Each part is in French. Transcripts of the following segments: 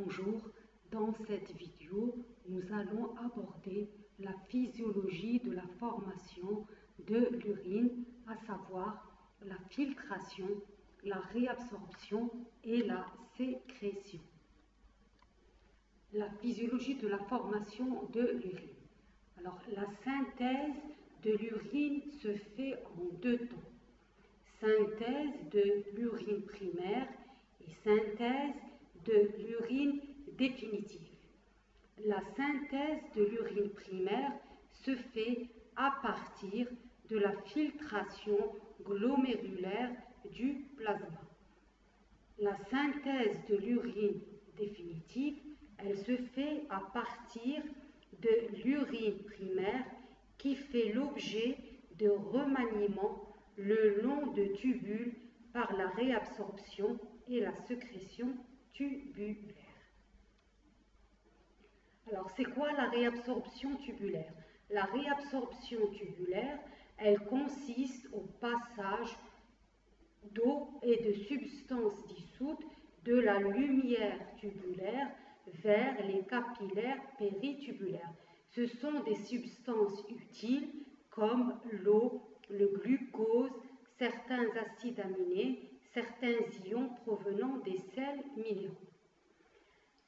Bonjour, dans cette vidéo, nous allons aborder la physiologie de la formation de l'urine, à savoir la filtration, la réabsorption et la sécrétion. La physiologie de la formation de l'urine. Alors, la synthèse de l'urine se fait en deux temps. Synthèse de l'urine primaire et synthèse de l'urine définitive. La synthèse de l'urine primaire se fait à partir de la filtration glomérulaire du plasma. La synthèse de l'urine définitive, elle se fait à partir de l'urine primaire qui fait l'objet de remaniements le long de tubules par la réabsorption et la sécrétion tubulaire. Alors, c'est quoi la réabsorption tubulaire? La réabsorption tubulaire, elle consiste au passage d'eau et de substances dissoutes de la lumière tubulaire vers les capillaires péritubulaires. Ce sont des substances utiles comme l'eau, le glucose, certains acides aminés, certains ions provenant des sels minéraux.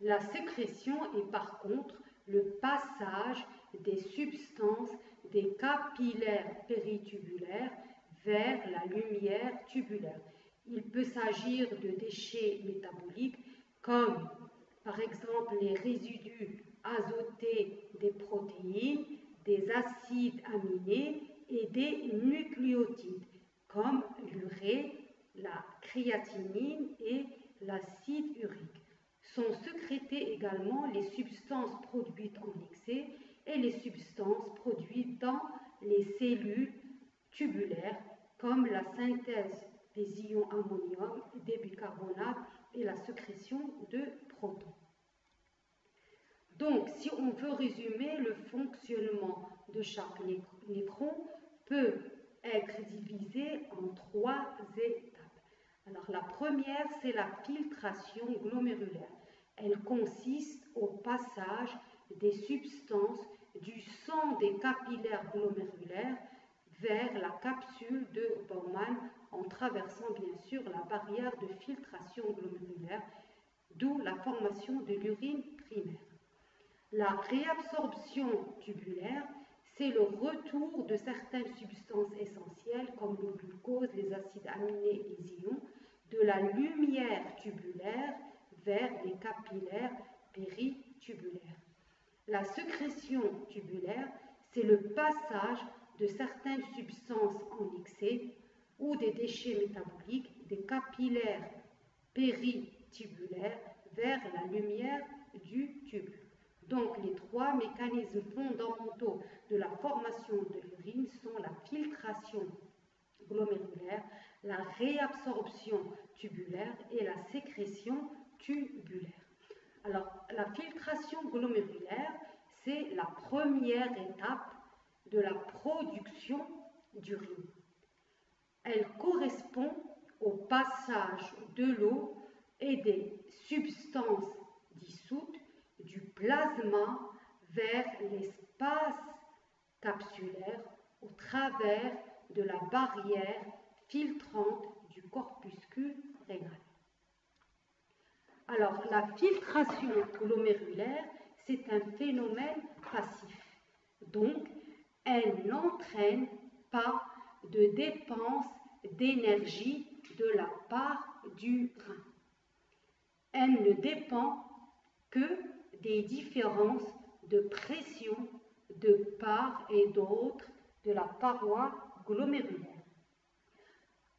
La sécrétion est par contre le passage des substances des capillaires péritubulaires vers la lumière tubulaire. Il peut s'agir de déchets métaboliques comme par exemple les résidus azotés des protéines, des acides aminés et des nucléotides comme l'urée, la créatinine et l'acide urique. Sont sécrétées également les substances produites en excès et les substances produites dans les cellules tubulaires comme la synthèse des ions ammonium, des bicarbonates et la sécrétion de protons. Donc, si on veut résumer, le fonctionnement de chaque néphron peut être divisé en trois étapes. Alors, la première, c'est la filtration glomérulaire. Elle consiste au passage des substances du sang des capillaires glomérulaires vers la capsule de Bowman en traversant bien sûr la barrière de filtration glomérulaire, d'où la formation de l'urine primaire. La réabsorption tubulaire, c'est le retour de certaines substances essentielles comme le glucose, les acides aminés et les ions de la lumière tubulaire vers les capillaires péritubulaires. La sécrétion tubulaire, c'est le passage de certaines substances en excès ou des déchets métaboliques des capillaires péritubulaires vers la lumière du tube. Donc, les trois mécanismes fondamentaux de la formation de l'urine sont la filtration glomérulaire, la réabsorption tubulaire et la sécrétion tubulaire. Alors, la filtration glomérulaire, c'est la première étape de la production d'urine. Elle correspond au passage de l'eau et des substances dissoutes du plasma vers l'espace capsulaire au travers de la barrière filtrante du corpuscule rénal. Alors, la filtration glomérulaire, c'est un phénomène passif. Donc, elle n'entraîne pas de dépense d'énergie de la part du rein. Elle ne dépend que des différences de pression de part et d'autre de la paroi glomérulaire.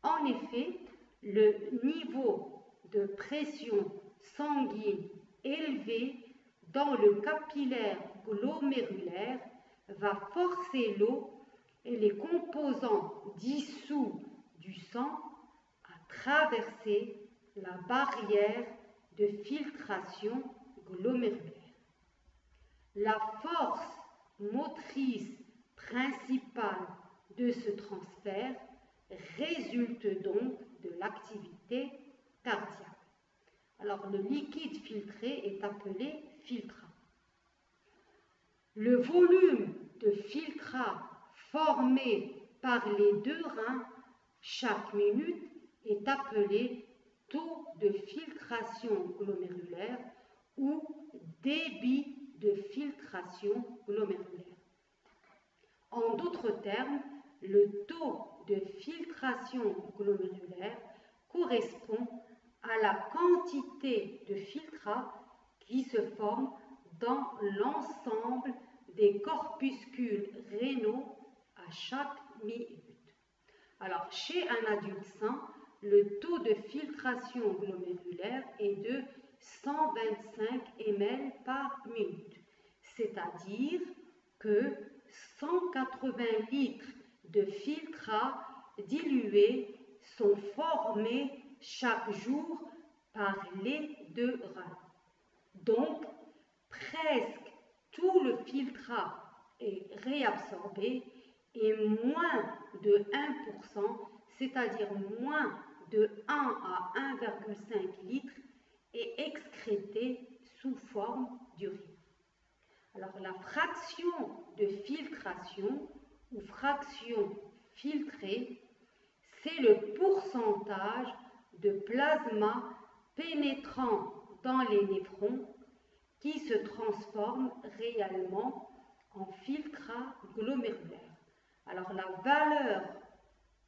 En effet, le niveau de pression sanguine élevé dans le capillaire glomérulaire va forcer l'eau et les composants dissous du sang à traverser la barrière de filtration glomérulaire. La force motrice principale de ce transfert résulte donc de l'activité cardiaque. Alors le liquide filtré est appelé filtrat. Le volume de filtrat formé par les deux reins chaque minute est appelé taux de filtration glomérulaire ou débit de filtration glomérulaire. En d'autres termes, le taux de filtration glomérulaire correspond à la quantité de filtrat qui se forme dans l'ensemble des corpuscules rénaux à chaque minute. Alors, chez un adulte sain, le taux de filtration glomérulaire est de 125 ml par minute, c'est-à-dire que 180 litres de filtrat dilué sont formés chaque jour par les deux reins. Donc, presque tout le filtrat est réabsorbé et moins de 1%, c'est-à-dire moins de 1 à 1,5 litres, est excrété sous forme d'urine. Alors, la fraction de filtration ou fraction filtrée, c'est le pourcentage de plasma pénétrant dans les néphrons qui se transforme réellement en filtrat glomérulaire. Alors la valeur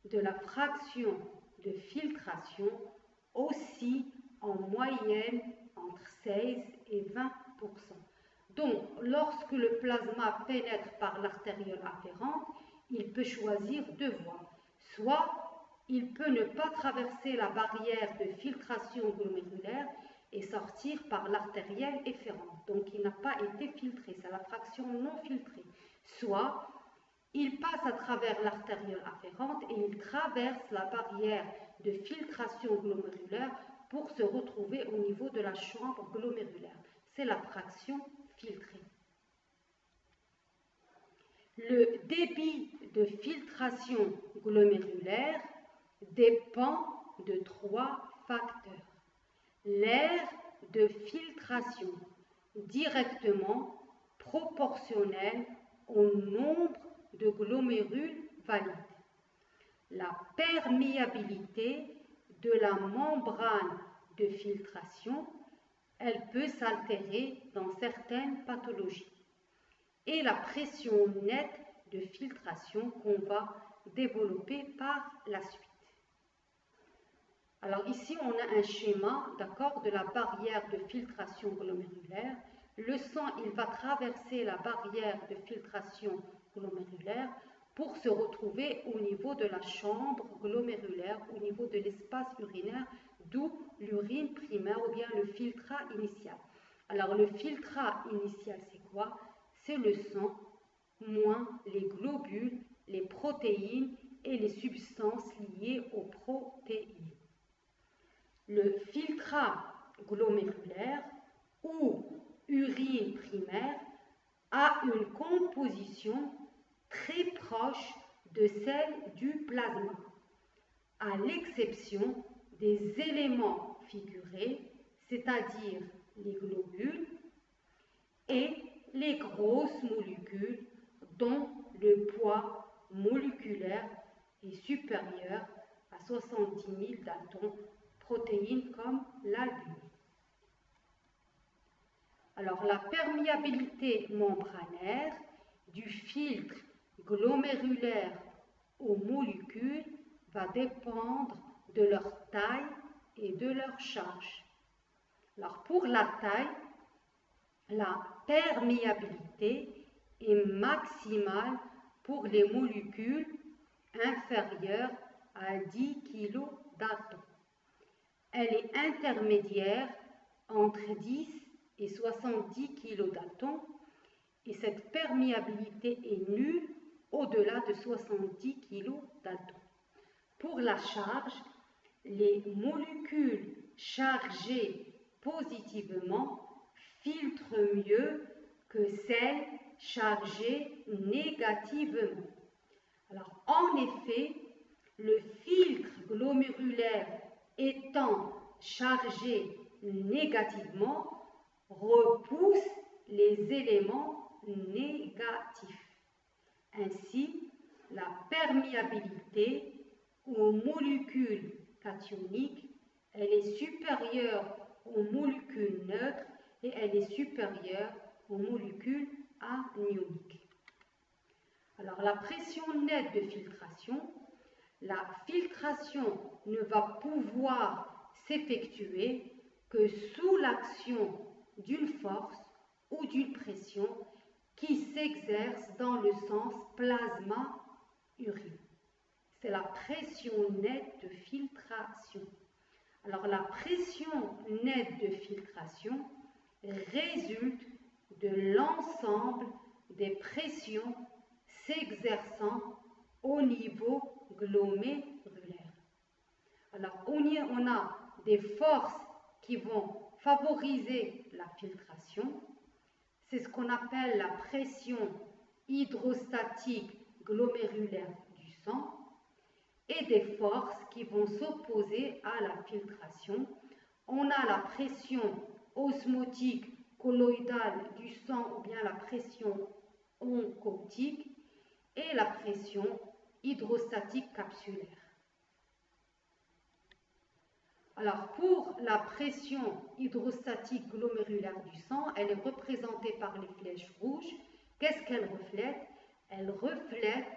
de la fraction de filtration oscille en moyenne entre 16 et 20%. Donc lorsque le plasma pénètre par l'artériole afférente, il peut choisir deux voies. Soit il peut ne pas traverser la barrière de filtration glomérulaire et sortir par l'artérielle efférente. Donc il n'a pas été filtré, c'est la fraction non filtrée. Soit il passe à travers l'artériole afférente et il traverse la barrière de filtration glomérulaire pour se retrouver au niveau de la chambre glomérulaire. C'est la fraction filtrée. Le débit de filtration glomérulaire dépend de trois facteurs. L'aire de filtration directement proportionnelle au nombre de glomérules valides. La perméabilité de la membrane de filtration, elle peut s'altérer dans certaines pathologies. Et la pression nette de filtration qu'on va développer par la suite. Alors ici, on a un schéma, d'accord, de la barrière de filtration glomérulaire. Le sang, il va traverser la barrière de filtration glomérulaire pour se retrouver au niveau de la chambre glomérulaire, au niveau de l'espace urinaire, d'où l'urine primaire ou bien le filtrat initial. Alors le filtrat initial, c'est quoi? C'est le sang moins les globules, les protéines et les substances liées aux protéines. Le filtrat glomérulaire ou urine primaire a une composition très proche de celle du plasma, à l'exception des éléments figurés, c'est-à-dire les globules et les grosses molécules dont le poids moléculaire est supérieur à 70 000 daltons, protéines comme l'albumine. Alors la perméabilité membranaire du filtre glomérulaire aux molécules va dépendre de leur taille et de leur charge. Alors pour la taille, la perméabilité est maximale pour les molécules inférieures à 10 kg d'atome. Elle est intermédiaire entre 10 et 70 kg d'atome et cette perméabilité est nulle au-delà de 70 kg d'atome. Pour la charge, les molécules chargées positivement filtrent mieux que celles chargées négativement. Alors, en effet, le filtre glomérulaire étant chargé négativement repousse les éléments négatifs. Ainsi, la perméabilité aux molécules cationiques, elle est supérieure aux molécules neutres et elle est supérieure aux molécules anioniques. Alors, la pression nette de filtration, la filtration ne va pouvoir s'effectuer que sous l'action d'une force ou d'une pression qui s'exerce dans le sens plasma-urine. C'est la pression nette de filtration. Alors, la pression nette de filtration résulte de l'ensemble des pressions s'exerçant au niveau glomérulaire. Alors, on a des forces qui vont favoriser la filtration. C'est ce qu'on appelle la pression hydrostatique glomérulaire du sang, et des forces qui vont s'opposer à la filtration. On a la pression osmotique colloïdale du sang ou bien la pression oncotique et la pression hydrostatique capsulaire. Alors, pour la pression hydrostatique glomérulaire du sang, elle est représentée par les flèches rouges. Qu'est-ce qu'elle reflète? Elle reflète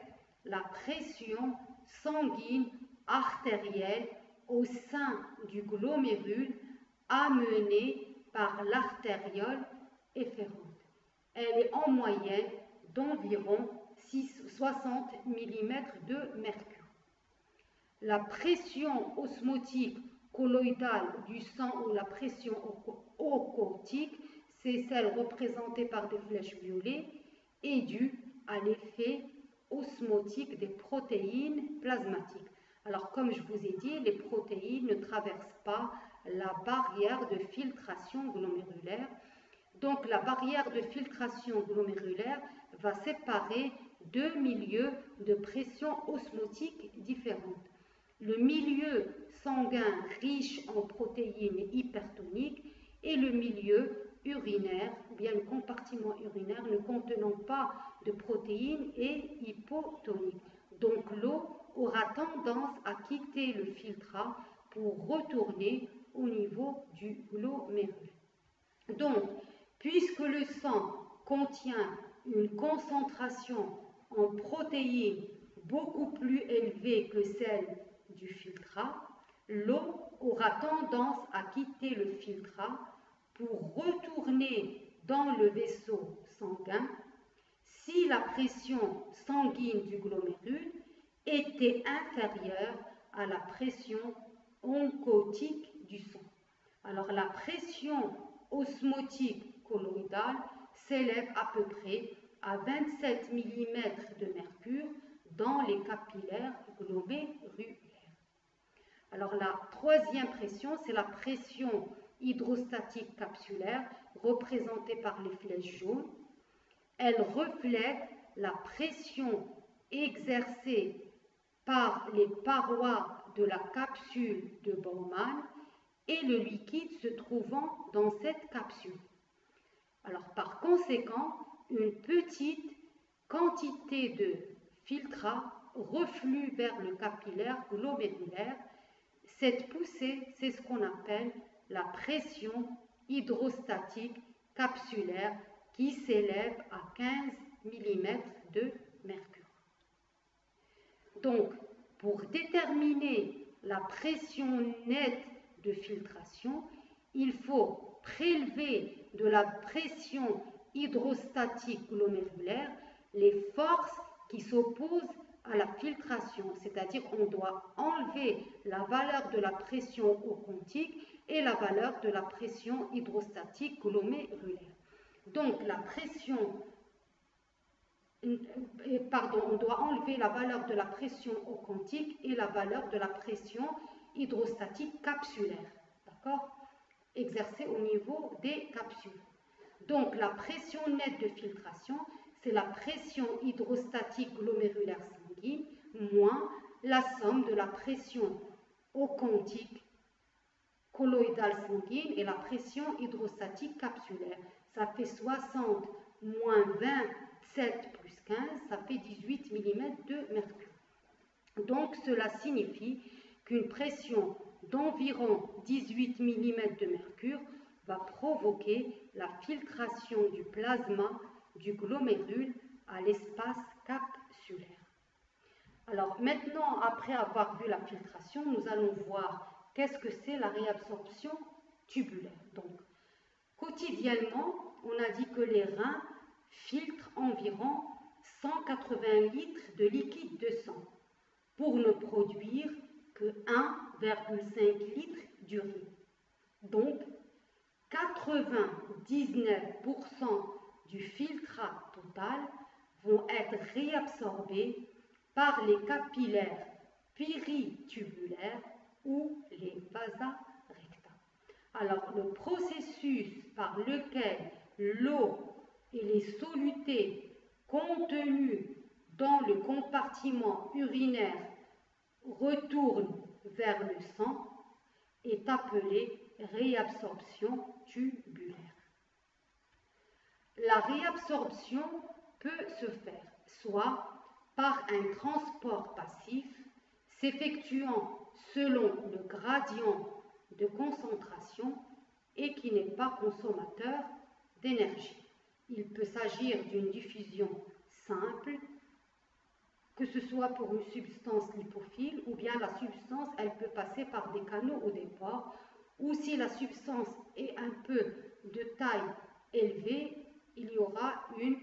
la pression sanguine artérielle au sein du glomérule amenée par l'artériole efférente. Elle est en moyenne d'environ 60 mm de mercure. La pression osmotique colloïdale du sang ou la pression oncotique, c'est celle représentée par des flèches violets, est due à l'effet osmotique des protéines plasmatiques. Alors, comme je vous ai dit, les protéines ne traversent pas la barrière de filtration glomérulaire. Donc, la barrière de filtration glomérulaire va séparer deux milieux de pression osmotique différentes. Le milieu sanguin riche en protéines hypertoniques et le milieu urinaire, ou bien le compartiment urinaire ne contenant pas de protéines et hypotoniques. Donc l'eau aura tendance à quitter le filtrat pour retourner au niveau du glomérule. Donc, puisque le sang contient une concentration en protéines beaucoup plus élevée que celle du filtrat, l'eau aura tendance à quitter le filtrat pour retourner dans le vaisseau sanguin si la pression sanguine du glomérule était inférieure à la pression oncotique du sang. Alors la pression osmotique colloïdale s'élève à peu près à 27 mm de mercure dans les capillaires glomérulaires. Alors la troisième pression, c'est la pression hydrostatique capsulaire représentée par les flèches jaunes. Elle reflète la pression exercée par les parois de la capsule de Bowman et le liquide se trouvant dans cette capsule. Alors par conséquent, une petite quantité de filtrat reflue vers le capillaire glomérulaire. Cette poussée, c'est ce qu'on appelle la pression hydrostatique capsulaire qui s'élève à 15 mm de mercure. Donc, pour déterminer la pression nette de filtration, il faut prélever de la pression hydrostatique glomérulaire les forces qui s'opposent à la filtration, c'est-à-dire on doit enlever la valeur de la pression oncotique et la valeur de la pression hydrostatique glomérulaire. Donc la pression, on doit enlever la valeur de la pression oncotique et la valeur de la pression hydrostatique capsulaire, d'accord, exercée au niveau des capsules. Donc la pression nette de filtration, c'est la pression hydrostatique glomérulaire sanguine moins la somme de la pression oncotique colloïdale sanguine et la pression hydrostatique capsulaire. Ça fait 60 moins 27 plus 15, ça fait 18 mm de mercure. Donc cela signifie qu'une pression d'environ 18 mm de mercure va provoquer la filtration du plasma du glomérule à l'espace capsulaire. Alors maintenant, après avoir vu la filtration, nous allons voir qu'est-ce que c'est la réabsorption tubulaire. Donc, quotidiennement, on a dit que les reins filtrent environ 180 litres de liquide de sang pour ne produire que 1,5 litre d'urine. Donc, 99% du filtrat total vont être réabsorbés par les capillaires péritubulaires ou les vasa recta. Alors, le processus par lequel l'eau et les solutés contenus dans le compartiment urinaire retournent vers le sang est appelé réabsorption tubulaire. La réabsorption peut se faire soit par un transport passif s'effectuant selon le gradient de concentration et qui n'est pas consommateur d'énergie. Il peut s'agir d'une diffusion simple, que ce soit pour une substance lipophile ou bien la substance, elle peut passer par des canaux ou des pores, ou si la substance est un peu de taille élevée, il y aura une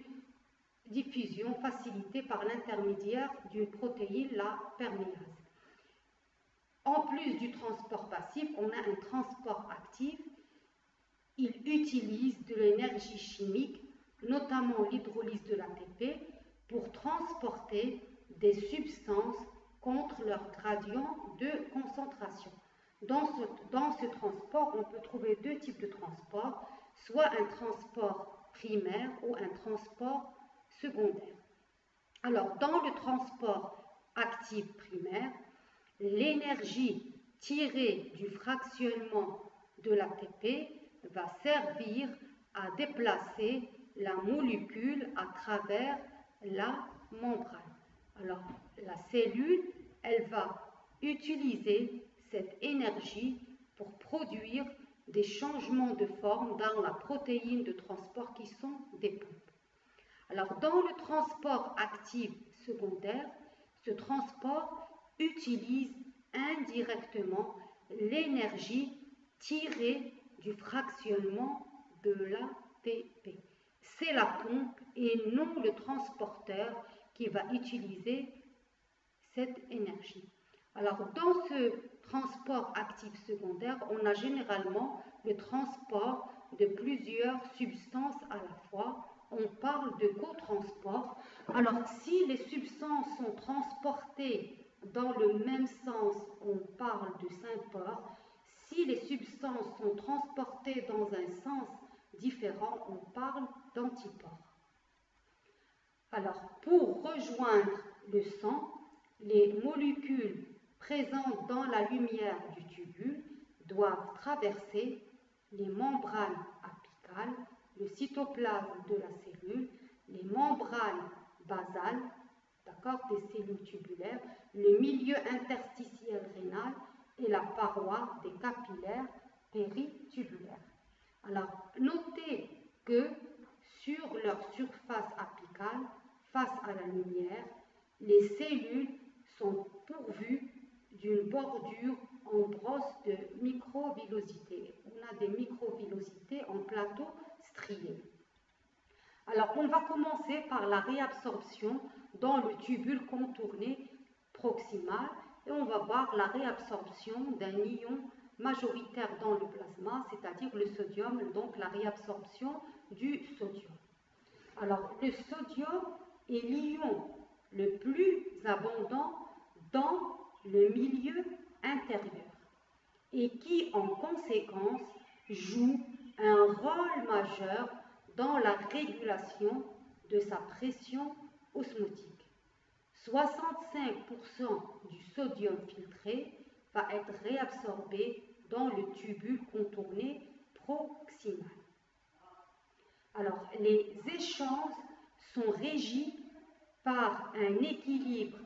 diffusion facilitée par l'intermédiaire d'une protéine, la perméase. En plus du transport passif, on a un transport actif. Il utilise de l'énergie chimique, notamment l'hydrolyse de l'ATP, pour transporter des substances contre leur gradient de concentration. Dans ce transport, on peut trouver deux types de transport, soit un transport primaire ou un transport secondaire. Alors, dans le transport actif primaire, l'énergie tirée du fractionnement de l'ATP va servir à déplacer la molécule à travers la membrane. Alors, la cellule, elle va utiliser cette énergie pour produire des changements de forme dans la protéine de transport qui sont des pompes. Alors, dans le transport actif secondaire, ce transport utilise indirectement l'énergie tirée du fractionnement de l'ATP. C'est la pompe et non le transporteur qui va utiliser cette énergie. Alors, dans ce transport actif secondaire, on a généralement le transport de plusieurs substances à la fois. On parle de cotransport. Alors, si les substances sont transportées dans le même sens, on parle de sympore. Si les substances sont transportées dans un sens différent, on parle d'antipore. Alors, pour rejoindre le sang, les molécules présentes dans la lumière du tubule doivent traverser les membranes apicales, le cytoplasme de la cellule, les membranes basales, des cellules tubulaires, le milieu interstitiel rénal et la paroi des capillaires péritubulaires. Alors, notez que sur leur surface apicale, face à la lumière, les cellules sont pourvues d'une bordure en brosse de microvillosité. On a des microvillosités en plateau strié. Alors, on va commencer par la réabsorption dans le tubule contourné proximal et on va voir la réabsorption d'un ion majoritaire dans le plasma, c'est-à-dire le sodium, donc la réabsorption du sodium. Alors, le sodium est l'ion le plus abondant dans le milieu intérieur et qui, en conséquence, joue un rôle majeur dans la régulation de sa pression osmotique. 65% du sodium filtré va être réabsorbé dans le tubule contourné proximal. Alors, les échanges sont régis par un équilibre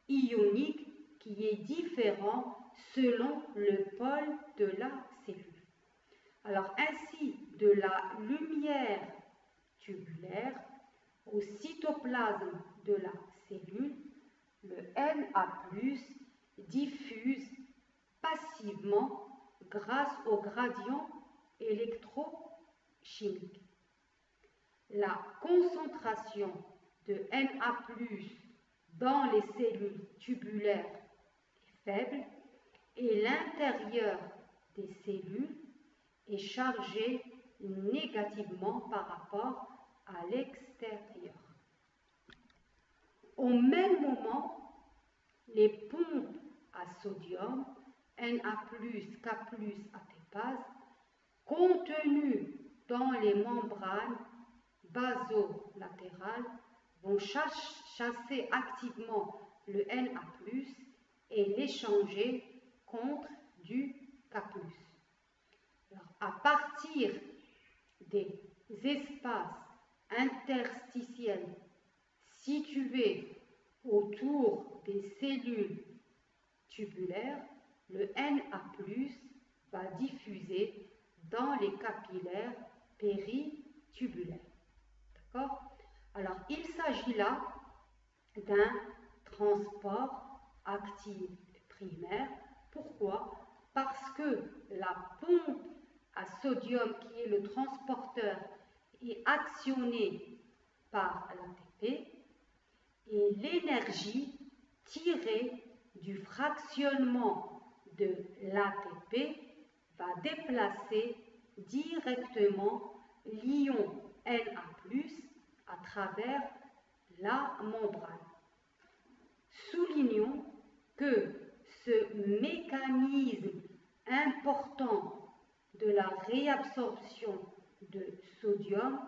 ionique qui est différent selon le pôle de la cellule. Alors, ainsi, de la lumière tubulaire au cytoplasme de la cellule, le Na+ diffuse passivement grâce au gradient électrochimique. La concentration de Na+ dans les cellules tubulaires est faible et l'intérieur des cellules est chargé négativement par rapport à l'extérieur. Au même moment, les pompes à sodium, Na+, K+, ATPase, contenues dans les membranes basolatérales, vont chasser activement le Na+, et l'échanger contre du K+. Alors, à partir des espaces interstitiels situés autour des cellules tubulaires, le Na+ va diffuser dans les capillaires péritubulaires. D'accord? Alors, il s'agit là d'un transport actif primaire. Pourquoi? Parce que la pompe à sodium, qui est le transporteur, est actionnée par l'ATP et l'énergie tirée du fractionnement de l'ATP va déplacer directement l'ion Na+ à travers la membrane. Soulignons que ce mécanisme important de la réabsorption de sodium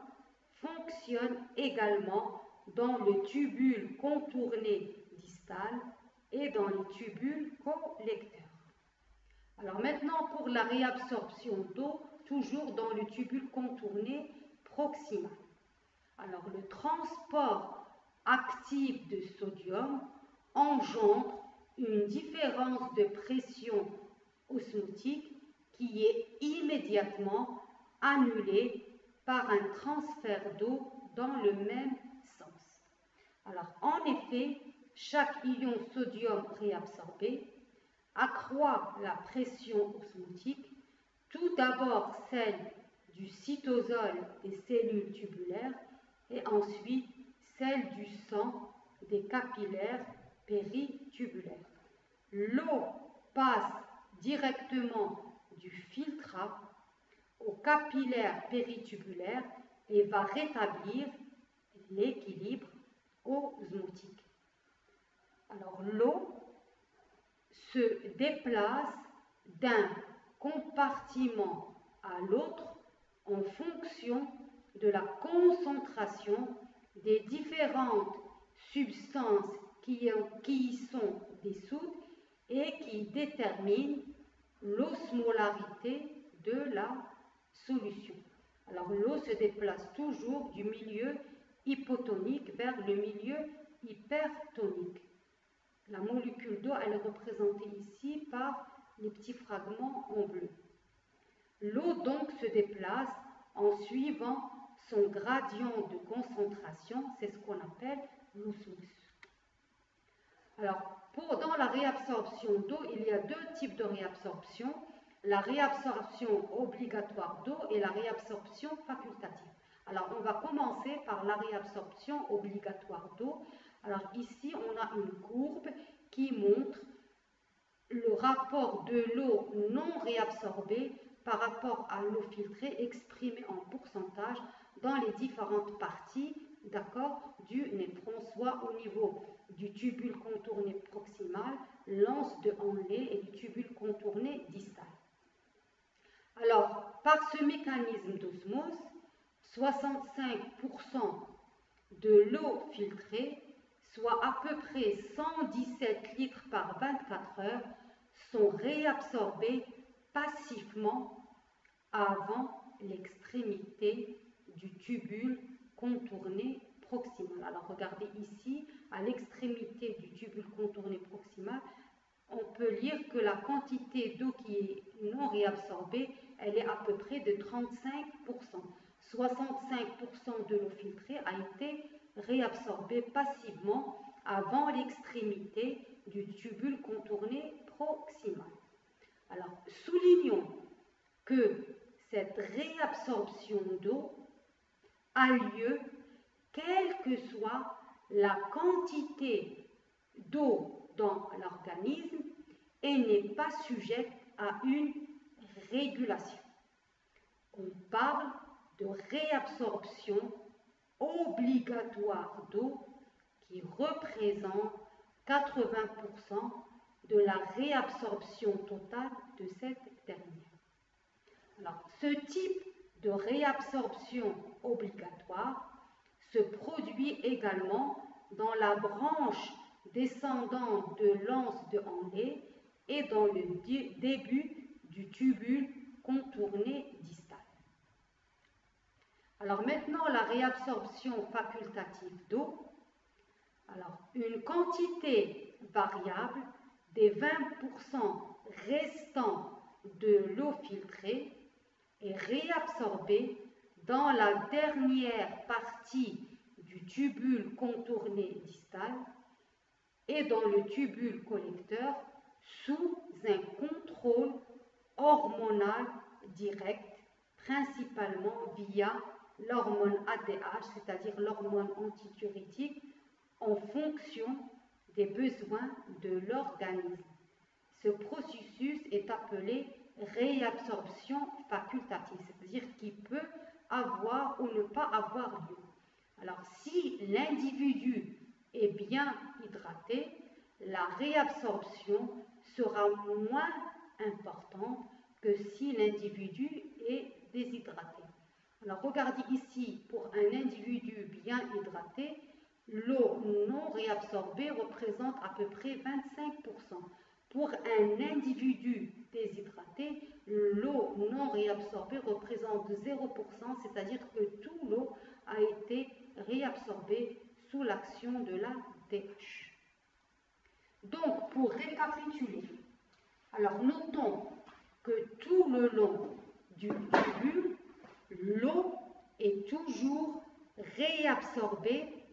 fonctionne également dans le tubule contourné distal et dans les tubules collecteurs. Alors maintenant pour la réabsorption d'eau, toujours dans le tubule contourné proximal. Alors le transport actif de sodium engendre une différence de pression osmotique qui est immédiatement annulée par un transfert d'eau dans le même sens. Alors en effet, chaque ion sodium réabsorbé accroît la pression osmotique, tout d'abord celle du cytosol des cellules tubulaires et ensuite celle du sang des capillaires péritubulaires. L'eau passe directement du filtrat au capillaire péritubulaire et va rétablir l'équilibre osmotique. Alors l'eau se déplace d'un compartiment à l'autre en fonction de la concentration des différentes substances qui y sont dissoutes et qui déterminent l'osmolarité de la solution. Alors l'eau se déplace toujours du milieu hypotonique vers le milieu hypertonique. La molécule d'eau, elle est représentée ici par les petits fragments en bleu. L'eau donc se déplace en suivant son gradient de concentration, c'est ce qu'on appelle l'osmose. Alors, dans la réabsorption d'eau, il y a deux types de réabsorption, la réabsorption obligatoire d'eau et la réabsorption facultative. Alors, on va commencer par la réabsorption obligatoire d'eau. Alors ici, on a une courbe qui montre le rapport de l'eau non réabsorbée par rapport à l'eau filtrée exprimée en pourcentage dans les différentes parties, d'accord, du néphron, soit au niveau du tubule contourné proximal, l'anse de Henle et du tubule contourné distal. Alors, par ce mécanisme d'osmose, 65% de l'eau filtrée, soit à peu près 117 litres par 24 heures, sont réabsorbés passivement avant l'extrémité du tubule contourné proximal. Alors regardez ici, à l'extrémité du tubule contourné proximal, on peut lire que la quantité d'eau qui est non réabsorbée, elle est à peu près de 35%. 65% de l'eau filtrée a été réabsorbée passivement avant l'extrémité du tubule contourné proximal. Alors, soulignons que cette réabsorption d'eau a lieu quelle que soit la quantité d'eau dans l'organisme et n'est pas sujette à une régulation. On parle de réabsorption obligatoire d'eau qui représente 80% de la réabsorption totale de cette dernière. Alors, ce type de réabsorption obligatoire se produit également dans la branche descendante de l'anse de Henle et dans le début du tubule contourné distal. Alors maintenant, la réabsorption facultative d'eau. Alors, une quantité variable des 20% restants de l'eau filtrée est réabsorbée dans la dernière partie du tubule contourné distal et dans le tubule collecteur sous un contrôle hormonal direct, principalement via l'hormone ADH, c'est-à-dire l'hormone antidiurétique, en fonction des besoins de l'organisme. Ce processus est appelé réabsorption facultative, c'est-à-dire qu'il peut avoir ou ne pas avoir lieu. Alors, si l'individu est bien hydraté, la réabsorption sera moins importante que si l'individu est déshydraté. Alors, regardez ici, pour un individu bien hydraté, l'eau non réabsorbée représente à peu près 25%. Pour un individu déshydraté, l'eau non réabsorbée représente 0%, c'est-à-dire que toute l'eau a été réabsorbée sous l'action de la DH. Donc, pour récapituler, alors notons que tout le long du tubule, l'eau est toujours réabsorbée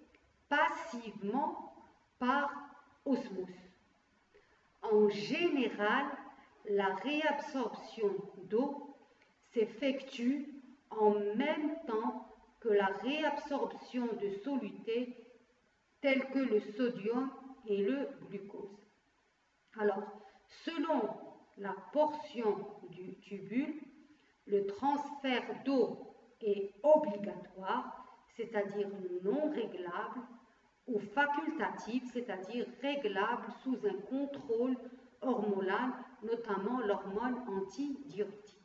passivement par osmose. En général, la réabsorption d'eau s'effectue en même temps que la réabsorption de solutés tels que le sodium et le glucose. Alors, selon la portion du tubule, le transfert d'eau est obligatoire, c'est-à-dire non réglable, ou facultatif, c'est-à-dire réglable sous un contrôle hormonal, notamment l'hormone antidiurétique.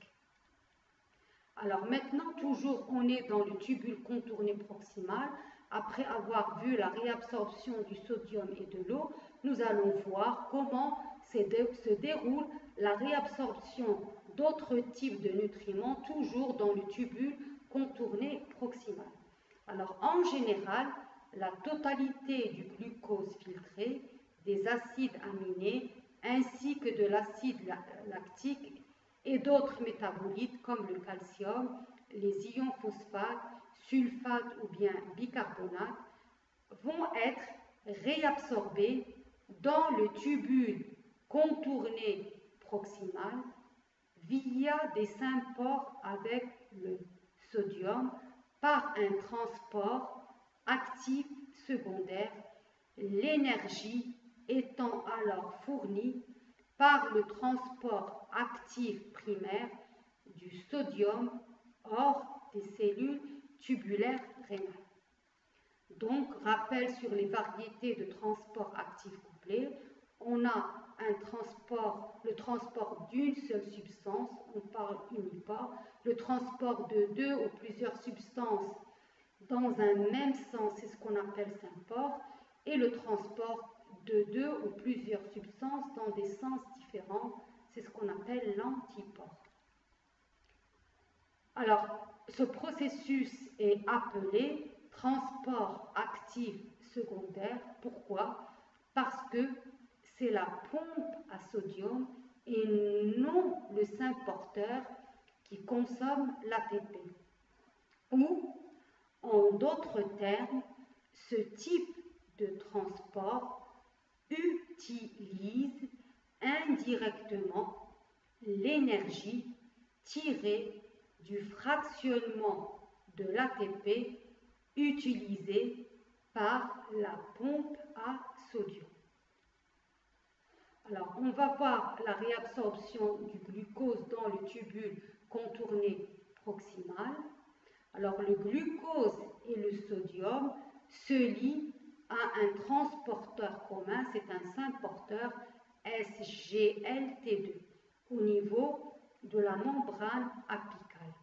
Alors maintenant, toujours on est dans le tubule contourné proximal. Après avoir vu la réabsorption du sodium et de l'eau, nous allons voir comment se déroule la réabsorption d'autres types de nutriments, toujours dans le tubule contourné proximal. Alors en général, la totalité du glucose filtré, des acides aminés, ainsi que de l'acide lactique et d'autres métabolites comme le calcium, les ions phosphates, sulfates ou bien bicarbonates, vont être réabsorbés dans le tubule contourné proximal via des sympores avec le sodium par un transport actif secondaire, l'énergie étant alors fournie par le transport actif primaire du sodium hors des cellules tubulaires rénales. Donc, rappel sur les variétés de transport actif couplé. On a le transport d'une seule substance, on parle uniport, le transport de deux ou plusieurs substances dans un même sens, c'est ce qu'on appelle sympore, et le transport de deux ou plusieurs substances dans des sens différents, c'est ce qu'on appelle l'antipore. Alors, ce processus est appelé transport actif secondaire. Pourquoi? Parce que c'est la pompe à sodium et non le symporteur qui consomme l'ATP. Ou, en d'autres termes, ce type de transport utilise indirectement l'énergie tirée du fractionnement de l'ATP utilisé par la pompe à sodium. Alors, on va voir la réabsorption du glucose dans le tubule contourné proximal. Alors, le glucose et le sodium se lient à un transporteur commun, c'est un symporteur SGLT2 au niveau de la membrane apicale.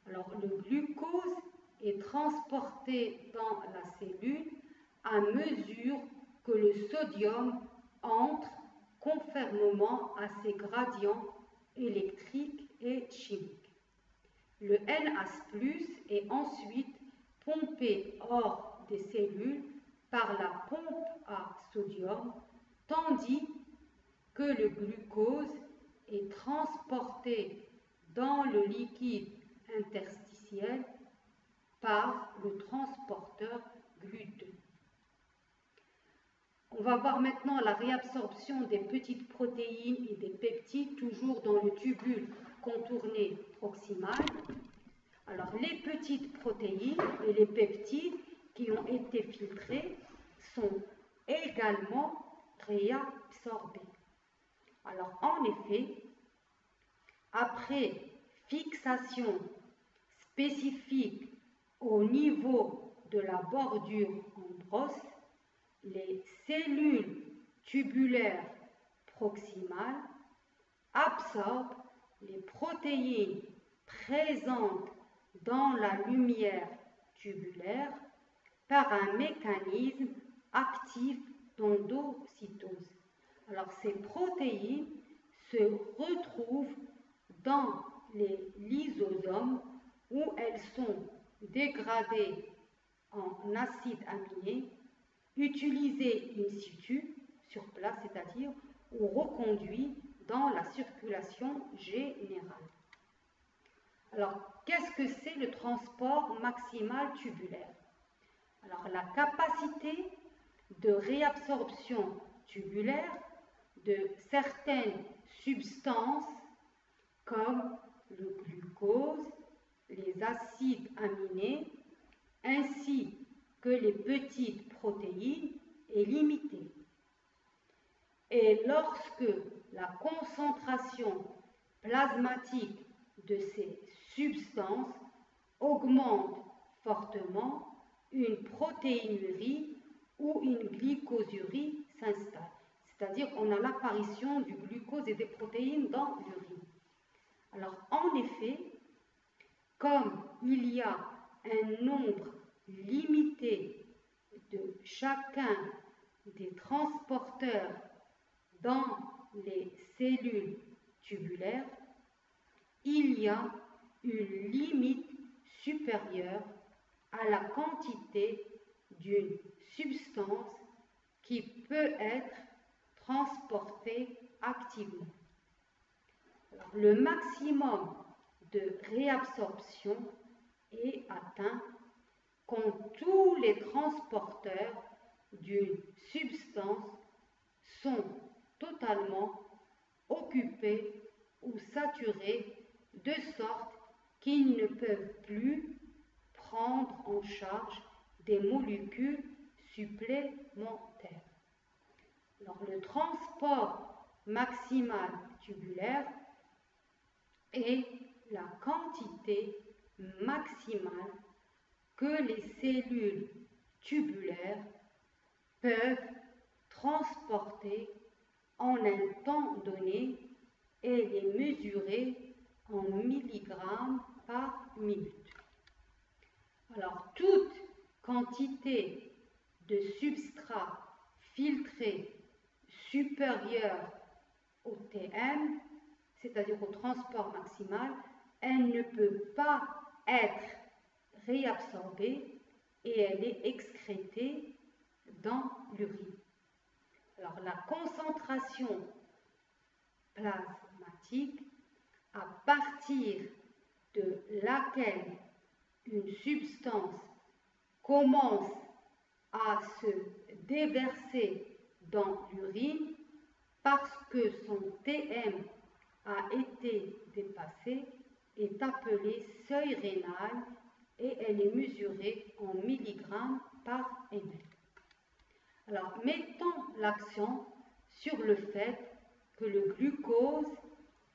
Alors, le glucose est transporté dans la cellule à mesure que le sodium entre conformément à ses gradients électriques et chimiques. Le NH+ est ensuite pompé hors des cellules par la pompe à sodium, tandis que le glucose est transporté dans le liquide interstitiel par le transporteur GLUT2. On va voir maintenant la réabsorption des petites protéines et des peptides, toujours dans le tubule contourné proximal. Alors, les petites protéines et les peptides qui ont été filtrés sont également réabsorbés. Alors, en effet, après fixation spécifique au niveau de la bordure en brosse, les cellules tubulaires proximales absorbent les protéines présentes dans la lumière tubulaire par un mécanisme actif d'endocytose. Alors, ces protéines se retrouvent dans les lysosomes où elles sont dégradées en acides aminés, utilisées in situ, sur place, c'est-à-dire, ou reconduits dans la circulation générale. Alors, qu'est-ce que c'est le transport maximal tubulaire? Alors, la capacité de réabsorption tubulaire de certaines substances comme le glucose, les acides aminés, ainsi que les petites protéines est limitée. Et lorsque la concentration plasmatique de ces substances augmente fortement, une protéinurie ou une glycosurie s'installe. C'est-à-dire qu'on a l'apparition du glucose et des protéines dans l'urine. Alors, en effet, comme il y a un nombre limité de chacun des transporteurs dans les cellules tubulaires, il y a une limite supérieure à la quantité d'une substance qui peut être transportée activement. Alors, le maximum de réabsorption est atteint quand tous les transporteurs d'une substance sont totalement occupés ou saturés de sorte qu'ils ne peuvent plus prendre en charge des molécules supplémentaires. Alors, le transport maximal tubulaire est la quantité maximale que les cellules tubulaires peuvent transporter en un temps donné et les mesurer en milligrammes par minute. Alors, toute quantité de substrat filtré supérieure au Tm c'est-à-dire au transport maximal, elle ne peut pas être réabsorbée et elle est excrétée dans l'urine. Alors la concentration plasmatique à partir de laquelle une substance commence à se déverser dans l'urine parce que son TM a été dépassé est appelée seuil rénal et elle est mesurée en milligrammes par ml. Alors, mettons l'accent sur le fait que le glucose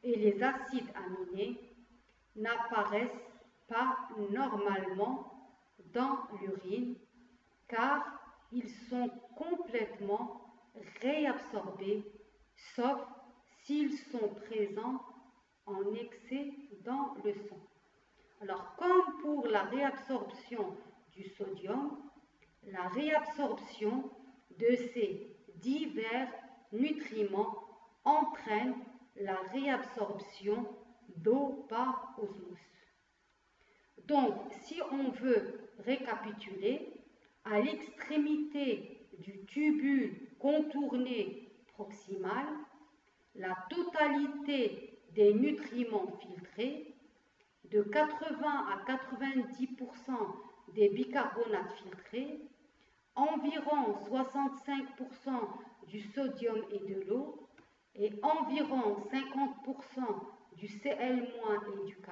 et les acides aminés n'apparaissent pas normalement dans l'urine car ils sont complètement réabsorbés sauf s'ils sont présents en excès dans le sang. Alors, comme pour la réabsorption du sodium, la réabsorption de ces divers nutriments entraîne la réabsorption d'eau par osmose. Donc, si on veut récapituler, à l'extrémité du tubule contourné proximal, la totalité des nutriments filtrés, de 80 à 90% des bicarbonates filtrés, environ 65% du sodium et de l'eau, et environ 50% du Cl- et du K+,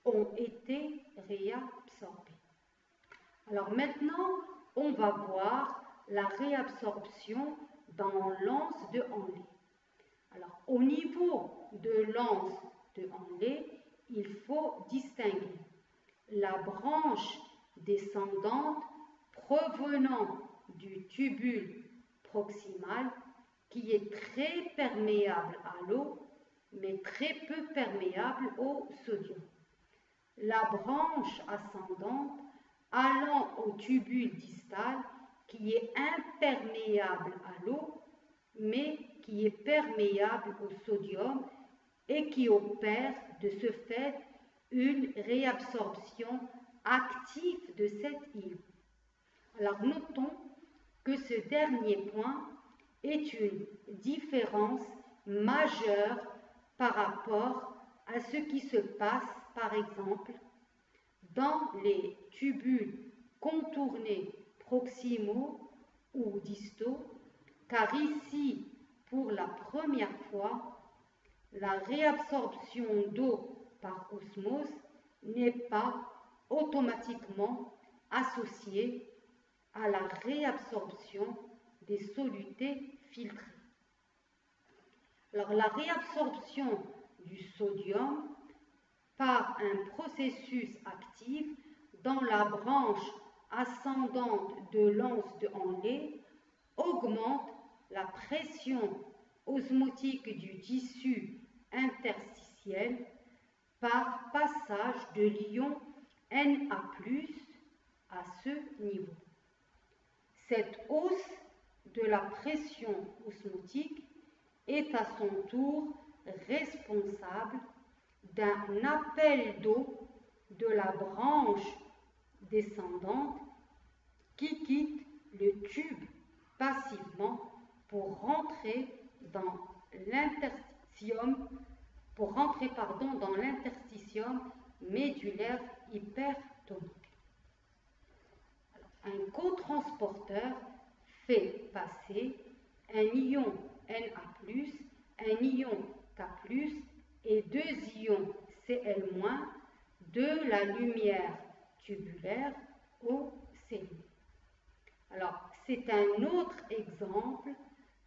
ont été réabsorbés. Alors maintenant, on va voir la réabsorption dans l'anse de Henle. Alors, au niveau de l'anse de Henle, il faut distinguer la branche descendante provenant du tubule proximal qui est très perméable à l'eau mais très peu perméable au sodium. La branche ascendante allant au tubule distal qui est imperméable à l'eau mais qui est perméable au sodium et qui opère de ce fait une réabsorption active de cet ion. Alors notons que ce dernier point est une différence majeure par rapport à ce qui se passe par exemple dans les tubules contournés proximaux ou distaux, car ici, pour la première fois, la réabsorption d'eau par osmose n'est pas automatiquement associée à la réabsorption des solutés filtrées. Alors, la réabsorption du sodium par un processus actif dans la branche ascendante de l'anse de Henle augmente la pression osmotique du tissu interstitiel par passage de l'ion Na+ à ce niveau. Cette hausse de la pression osmotique est à son tour responsable d'un appel d'eau de la branche descendante qui quitte le tube passivement pour rentrer dans l'interstitium médulaire hypertonique. Un cotransporteur fait passer un ion Na+, un ion K+, et deux ions Cl- de la lumière tubulaire au cellules. Alors, c'est un autre exemple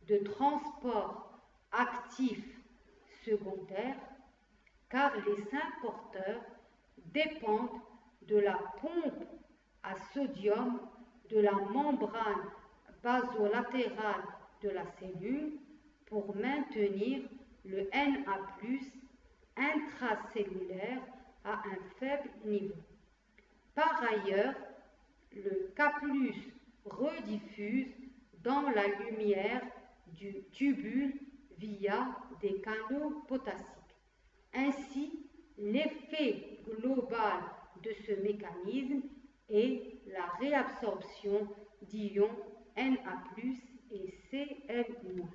de transport actif secondaire car les importeurs dépendent de la pompe à sodium de la membrane basolatérale de la cellule pour maintenir le Na+ intracellulaire à un faible niveau. Par ailleurs, le K+ rediffuse dans la lumière du tubule via des canaux potassiques. Ainsi, l'effet global de ce mécanisme est la réabsorption d'ions Na+, et Cl-.